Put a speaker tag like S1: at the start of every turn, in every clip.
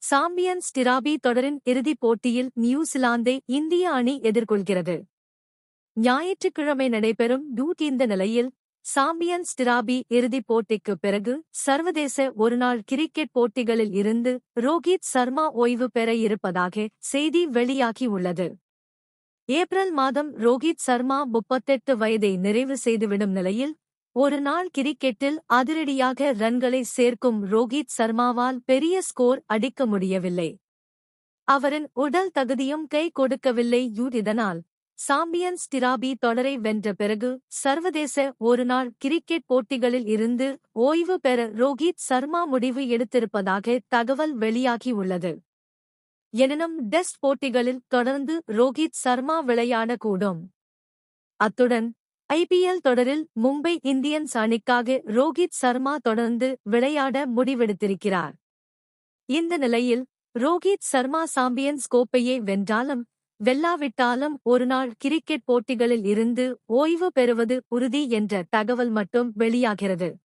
S1: Champions trophy தொடரின் இறுதிப் போட்டியில் நியூசிலாந்தை இந்திய அணி எதிர்கொள்கிறது. ஞாயிற்றுக்கிழமை நடைபெறும் இந்த நிலையில் சாம்பியன்ஸ் டிராபி இறுதிப் போட்டிக்குப் பிறகு சர்வதேச ஒருநாள் கிரிக்கெட் போட்டிகளில் இருந்து ரோஹித் சர்மா ஓய்வு பெற இருப்பதாக செய்தி வெளியாகியுள்ளது. ஏப்ரல் மாதம் ரோஹித் சர்மா 38 வயதை நிறைவு செய்துவிடும் நிலையில் ஒருநாள் கிரிக்கெட்டில் அதிரடியாக ரன்களை சேர்க்கும் ரோஹித் சர்மாவால் பெரிய ஸ்கோர் அடிக்க முடியவில்லை. அவரின் உடல் தகுதியும் கை கொடுக்கவில்லை. இதனால் சாம்பியன்ஸ் டிராபி தொடரை வென்ற பிறகு சர்வதேச ஒருநாள் கிரிக்கெட் போட்டிகளில் இருந்து ஓய்வு பெற ரோஹித் சர்மா முடிவு எடுத்திருப்பதாக தகவல் வெளியாகியுள்ளது. எனினும் டெஸ்ட் போட்டிகளில் தொடர்ந்து ரோஹித் சர்மா விளையாடக்கூடும். அத்துடன் IPL தொடரில் மும்பை இந்தியன்ஸ் அணிக்காக ரோஹித் சர்மா தொடர்ந்து விளையாட முடிவெடுத்திருக்கிறார். இந்த நிலையில் ரோஹித் சர்மா சாம்பியன்ஸ் கோப்பையை வென்றாலும் வெல்லாவிட்டாலும் ஒருநாள் கிரிக்கெட் போட்டிகளில் இருந்து ஓய்வு பெறுவது உறுதி என்ற தகவல் மட்டும் வெளியாகிறது.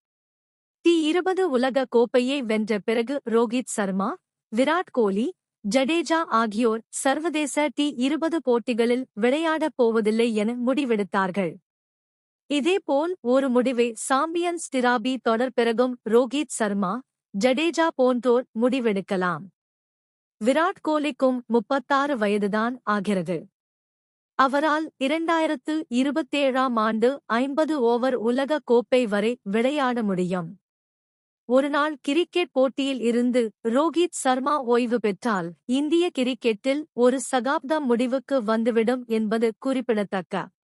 S1: T20 உலக கோப்பையை வென்ற பிறகு ரோஹித் சர்மா, விராட் கோலி, ஜடேஜா ஆகியோர் சர்வதேச T20 போட்டிகளில் விளையாடப் போவதில்லை என முடிவெடுத்தார்கள். இதேபோல் ஒரு முடிவை சாம்பியன்ஸ் டிராபி தொடர் பிறகும் ரோஹித் சர்மா, ஜடேஜா போன்றோர் முடிவெடுக்கலாம். விராட் கோலிக்கும் 36 வயதுதான் ஆகிறது. அவரால் 2027ஆம் ஆண்டு 50 ஓவர் உலக கோப்பை வரை விளையாட முடியும். ஒருநாள் கிரிக்கெட் போட்டியில் இருந்து ரோஹித் சர்மா ஓய்வு பெற்றால் இந்திய கிரிக்கெட்டில் ஒரு சகாப்தம் முடிவுக்கு வந்துவிடும் என்பது குறிப்பிடத்தக்க.